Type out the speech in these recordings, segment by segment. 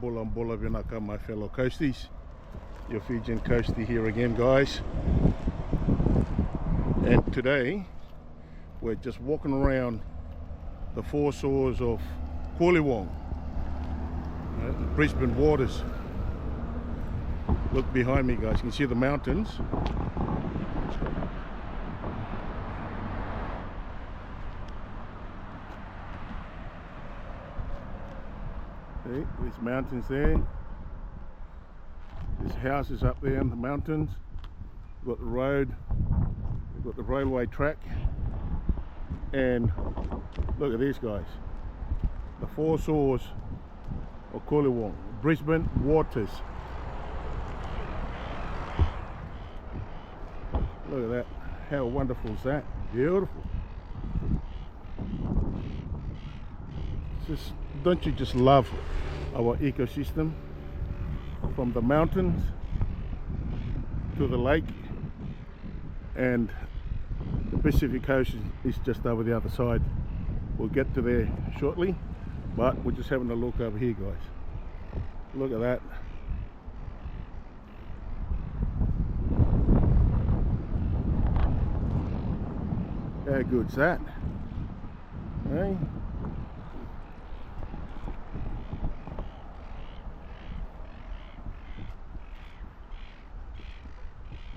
Bula Vinaka, my fellow coasties. Your Fijian coastie here again, guys. And today we're just walking around the foreshores of Woy, Brisbane waters. Look behind me, guys. You can see the mountains. See, there's mountains there. There's houses up there in the mountains. We've got the road. We've got the railway track. And look at these guys. The foreshores of Woy, Brisbane waters. Look at that. How wonderful is that? Beautiful. Just, don't you just love our ecosystem? From the mountains to the lake, and the Pacific Ocean is just over the other side. We'll get to there shortly, but we're just having a look over here, guys. Look at that. How good's that? Hey?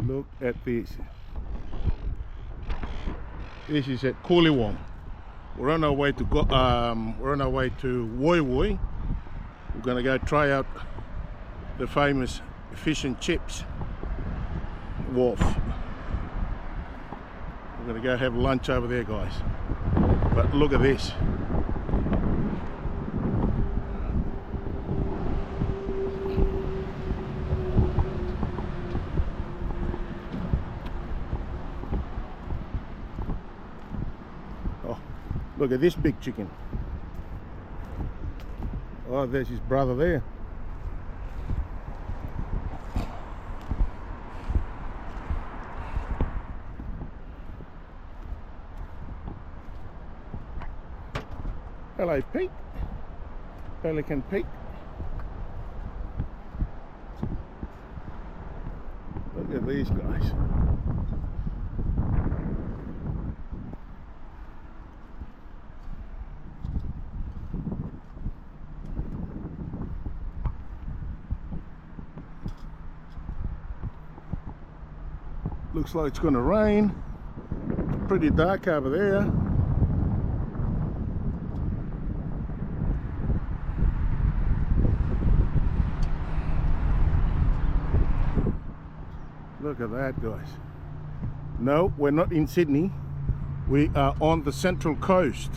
Look at this. This is at Woy. We're on our way to Woy Woy. We're gonna go try out the famous fish and chips wharf. We're gonna go have lunch over there, guys. But look at this. Oh, look at this big chicken. Oh, there's his brother there. Hello, Pete. Pelican Pete. Look at these guys. Looks like it's going to rain. It's pretty dark over there. Look at that, guys. No, we're not in Sydney. We are on the Central Coast.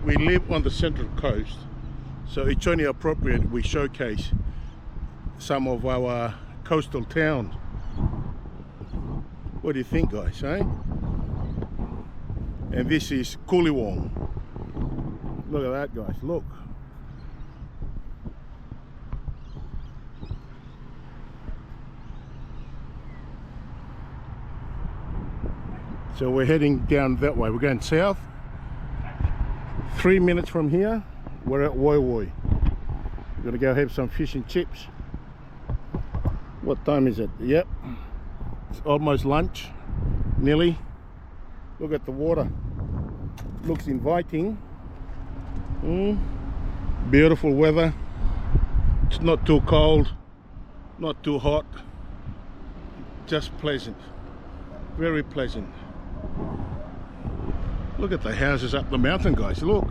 We live on the Central Coast, so it's only appropriate we showcase some of our coastal towns. What do you think, guys, eh? And this is Woy. Look at that, guys, look. So we're heading down that way. We're going south. 3 minutes from here, we're at Woy Woy. We're gonna go have some fish and chips. What time is it? Yep, it's almost lunch, nearly. Look at the water. Looks inviting. Beautiful weather. It's not too cold, not too hot. Just pleasant. Very pleasant. Look at the houses up the mountain, guys, look.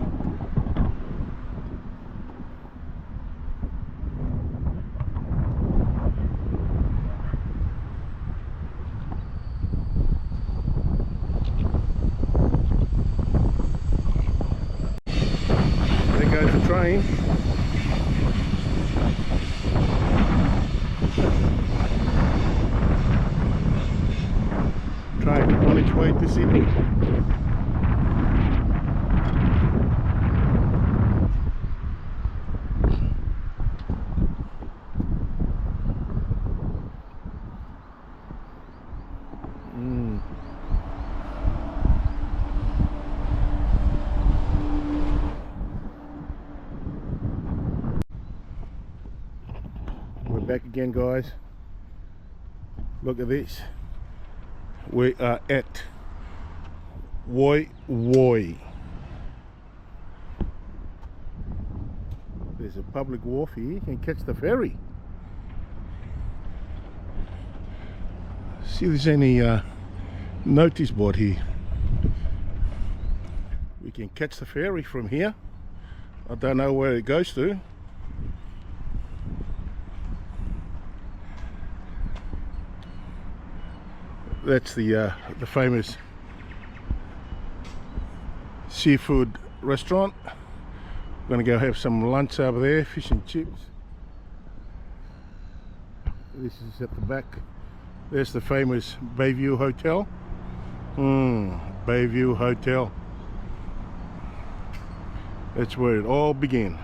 There goes the train. Train on its way to Sydney. back again, guys. Look at this. We are at Woy Woy. There's a public wharf here. You can catch the ferry. See if there's any notice board here. We can catch the ferry from here. I don't know where it goes to. That's the famous seafood restaurant. I'm gonna go have some lunch over there, fish and chips. This is at the back. There's the famous Bayview Hotel. Bayview Hotel. That's where it all began.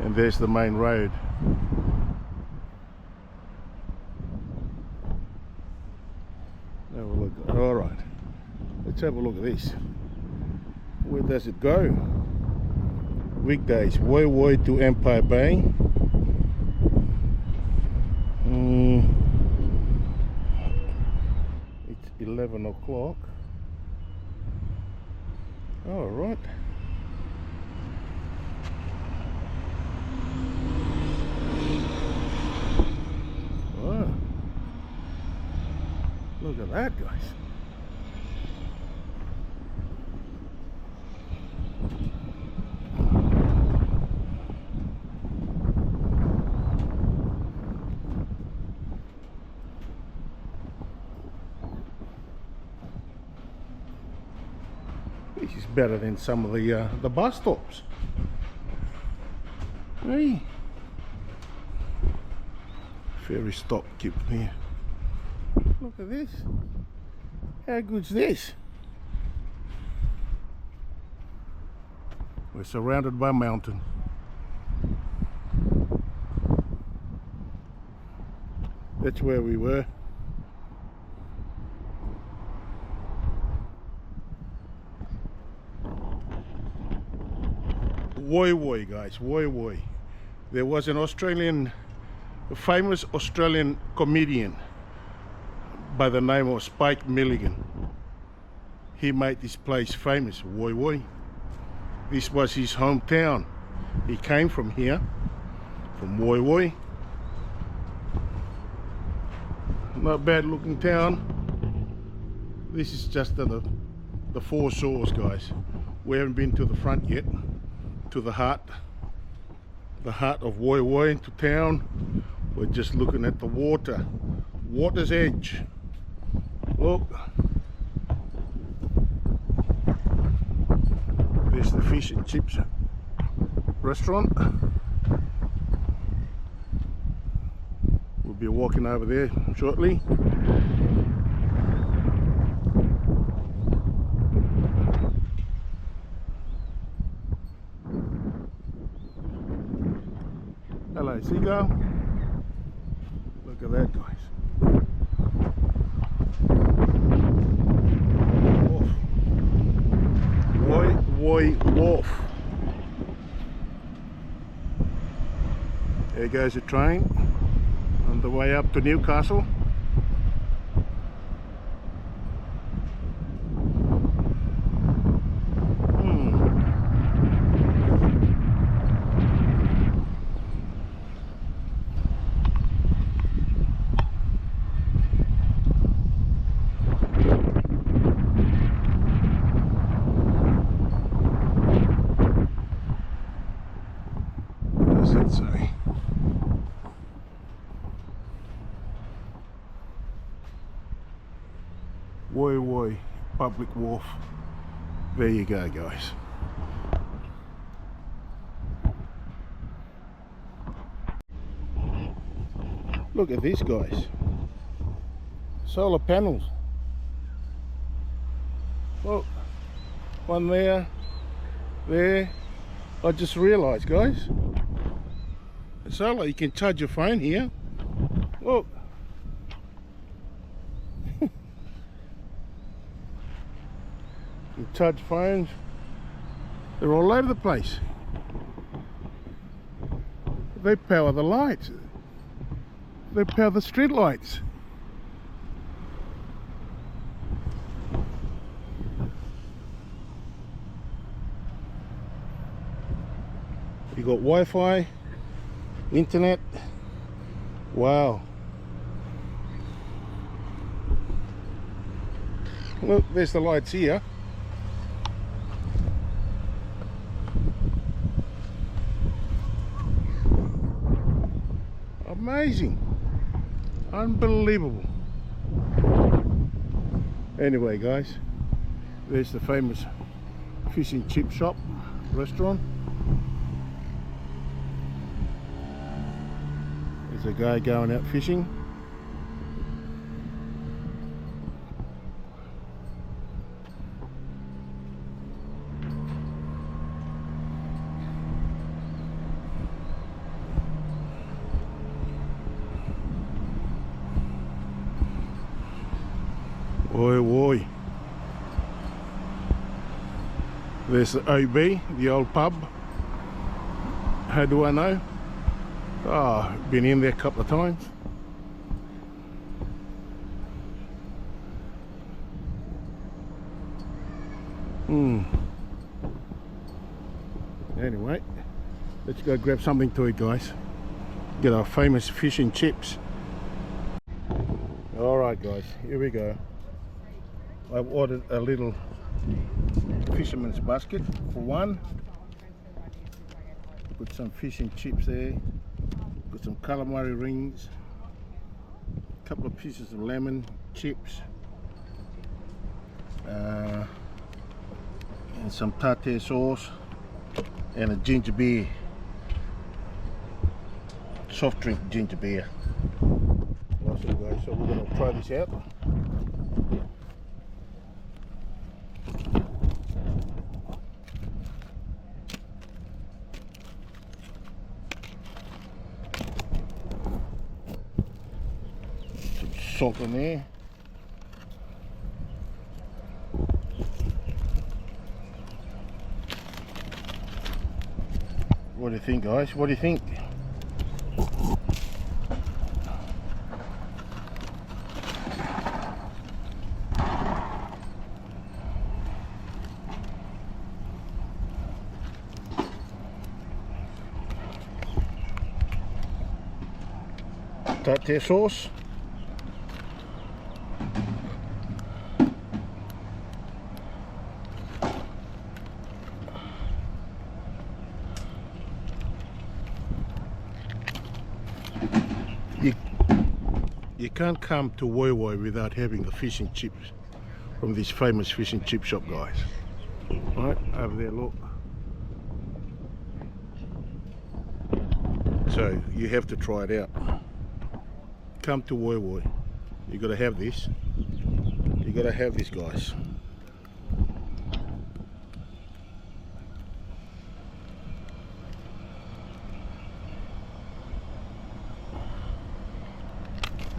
And there's the main road. Have a look. All right. Let's have a look at this. Where does it go? Weekdays, Woy Woy to Empire Bay. It's 11 o'clock. All right. Wow. Look at that, guys. This is better than some of the bus stops. Hey, ferry stop keep here. Look at this. How good's this? We're surrounded by mountain. That's where we were. Woy Woy, guys, Woy Woy. There was an a famous Australian comedian by the name of Spike Milligan. He made this place famous, Woy Woy. This was his hometown. He came from here, from Woy Woy. Not bad looking town. This is just the foreshores, guys. We haven't been to the front yet, to the heart of Woy Woy, into town. We're just looking at the water's edge. Look, there's the fish and chips restaurant. We'll be walking over there shortly. Hello, seagull. Look at that, guys. Woy Woy Wharf. There goes a train on the way up to Newcastle. Say Woy Woy public wharf. There you go, guys. Look at this, guys. Solar panels. Look, one there. I just realized, guys, solar, you can charge your phone here. Look. You charge phones. They're all over the place. They power the lights. They power the street lights. You got Wi-Fi, internet. Wow. Look, there's the lights here. Amazing. Unbelievable. Anyway guys, there's the famous fish and chip shop restaurant. There's a guy going out fishing. Woy woy. There's the OB, the old pub. How do I know? Oh, been in there a couple of times. Anyway, let's go grab something to eat, guys. Get our famous fish and chips. Alright guys, here we go. I've ordered a little fisherman's basket for one. Put some fish and chips there. Got some calamari rings. A couple of pieces of lemon chips. And some tartare sauce. And a ginger beer. Soft drink ginger beer. Awesome guys, so we're going to try this out. Salt in there. What do you think, guys? What do you think? Tartare sauce. You can't come to Woy Woy without having the fish and chips from this famous fish and chip shop, guys. Right over there, look. So you have to try it out. Come to Woy Woy. You gotta have this. You gotta have this, guys.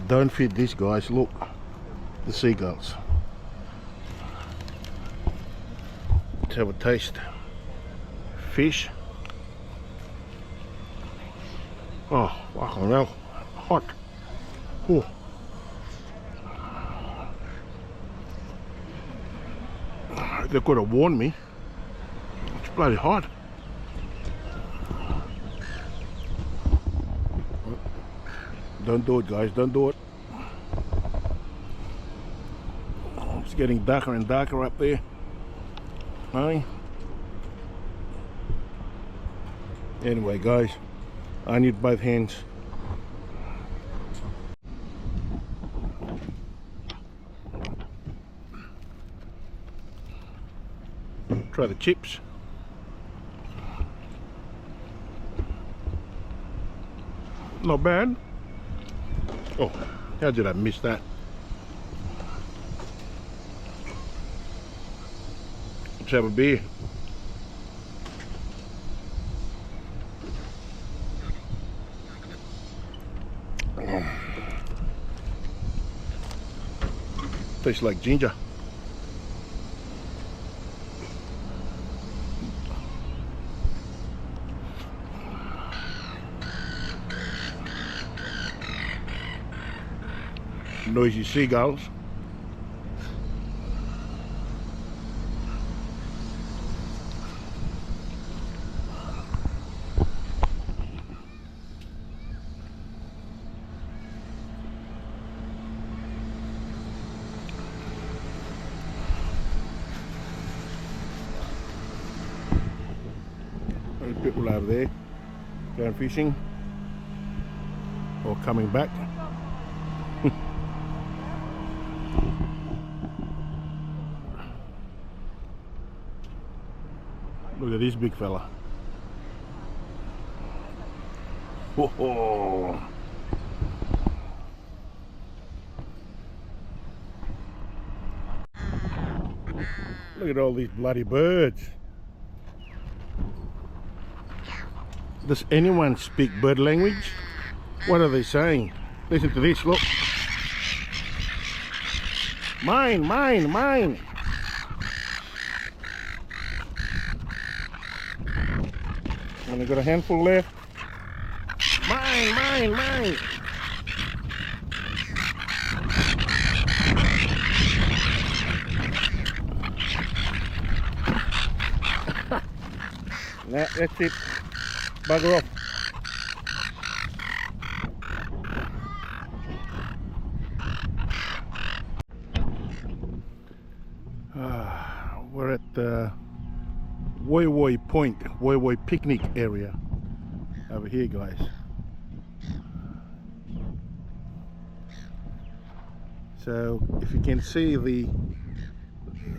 Don't feed these guys, look, the seagulls. Let's have a taste. Fish. Oh, fucking hell, hot. Oh. They could have warned me. It's bloody hot. Don't do it, guys, don't do it. It's getting darker and darker up there. Hey? Anyway, guys, I need both hands. Try the chips. Not bad. Oh, how did I miss that? Let's have a beer. Tastes like ginger. noisy seagulls. There's people over there going fishing or coming back. Look at this big fella. Whoa. Look at all these bloody birds. Does anyone speak bird language? What are they saying? Listen to this, look. Mine, mine, mine. Only got a handful left. Mine, mine, mine. Nah, that's it. Bugger off. We're at the Woy Woy Point, Woy Woy picnic area over here, guys. So if you can see the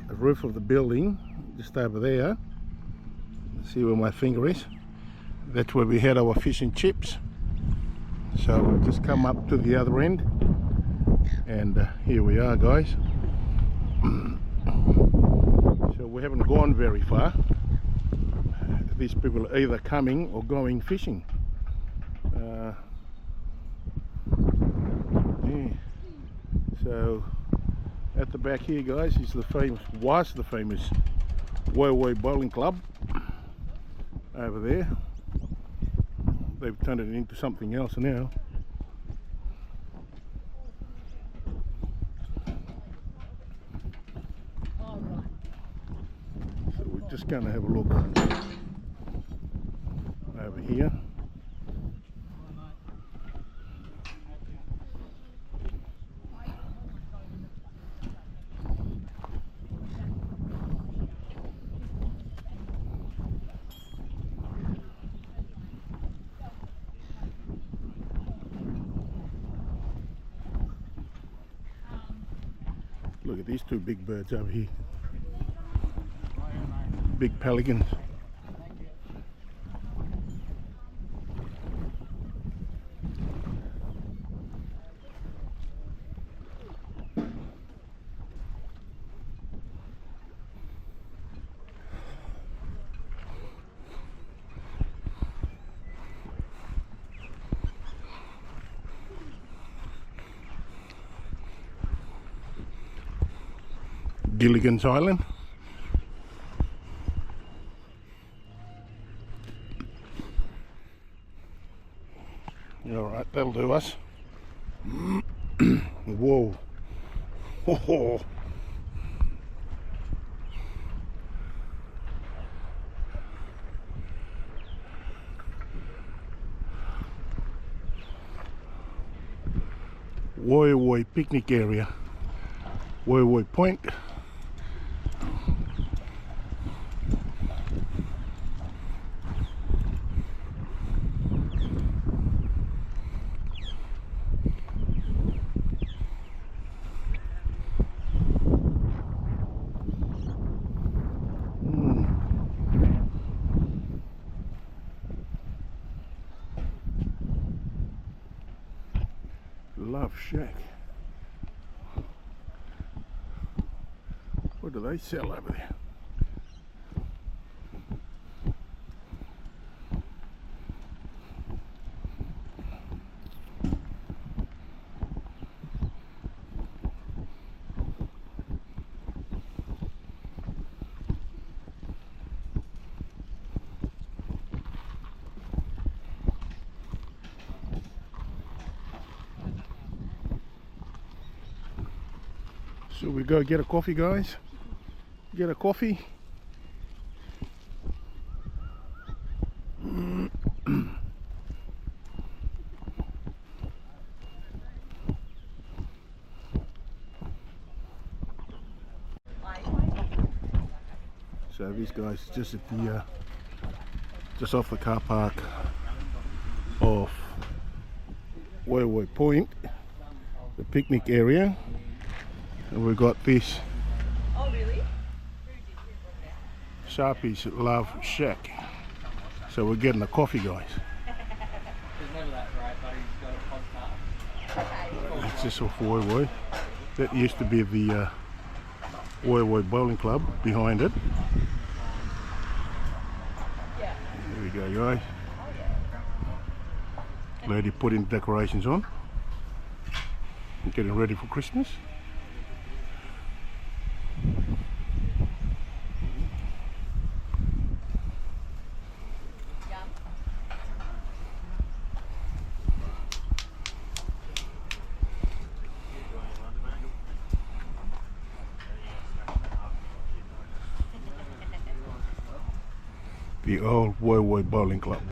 roof of the building just over there, see where my finger is, that's where we had our fish and chips. So we've just come up to the other end, and here we are, guys. So we haven't gone very far. These people are either coming or going fishing. Yeah. So at the back here, guys, is the famous, was the famous Woy Woy Bowling Club. Over there, they've turned it into something else now. So we're just going to have a look over here. Look at these two big birds over here. Big pelicans. Gilligan's Island. Alright, that'll do us. Whoa. Oh. Woy Woy picnic area. Woy Woy Point. Love Shack. What do they sell over there? So we go get a coffee, guys. Get a coffee. So these guys just at the just off the car park of Woy Woy Point, the picnic area, and we've got this Sharpie's Love Shack. So we're getting a coffee, guys. It's just off Woy Woy. That used to be the Woy Woy Bowling Club behind it. There we go, guys. Lady putting decorations on, getting ready for Christmas. The old Woy Woy Bowling Club.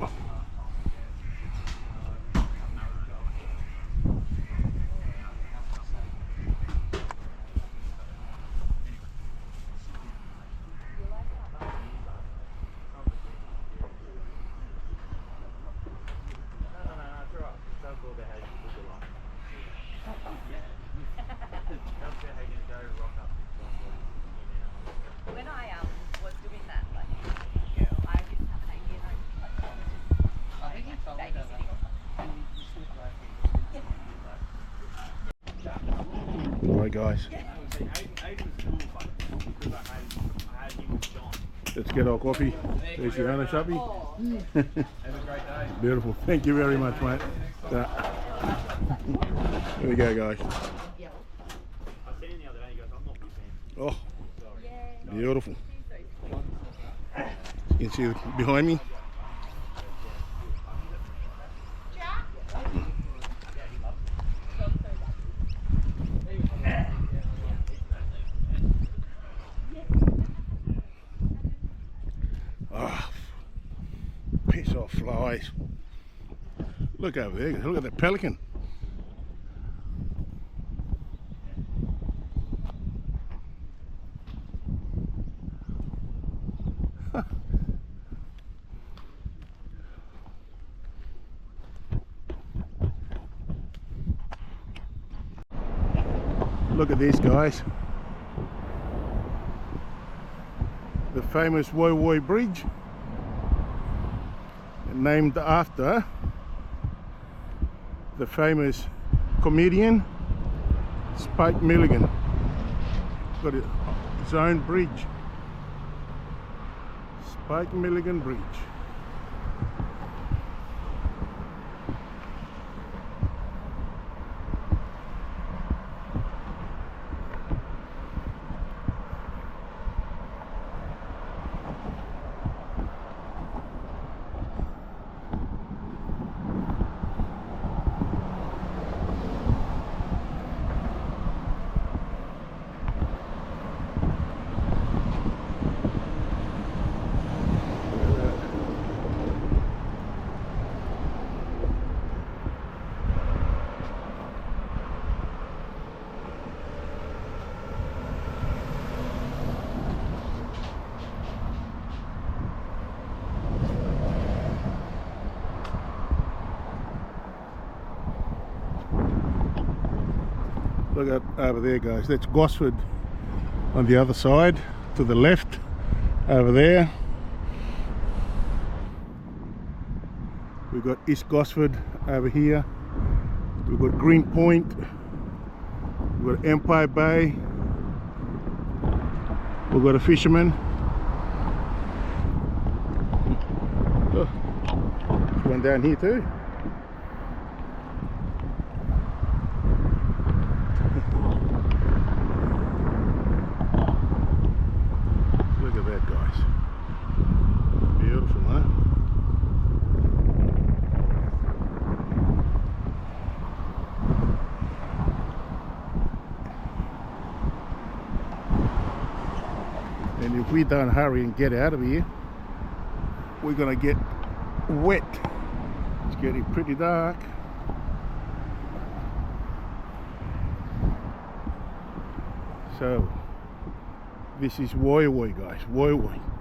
When I was doing that, like, I used to have an idea, babysitting. Alright, guys. Let's get our coffee. There's your owner, Sharpie. Have a great day. Beautiful. Thank you very much, mate. There we go, guys. I seen him the other day, he goes, I'm not a big fan. Oh, beautiful. You can see behind me. Ah, piss off flies. Look over there, look at that pelican. Look at these guys. The famous Woy Woy Bridge, named after the famous comedian Spike Milligan. Got its own bridge. Spike Milligan Bridge. Look at over there, guys. That's Gosford on the other side, to the left, over there. We've got East Gosford over here. We've got Green Point. We've got Empire Bay. We've got a fisherman. Oh, there's one down here too. Look at that, guys. Beautiful, huh? if we don't hurry and get out of here, we're gonna get wet. It's getting pretty dark. So this is Woy Woy, guys. Woy Woy.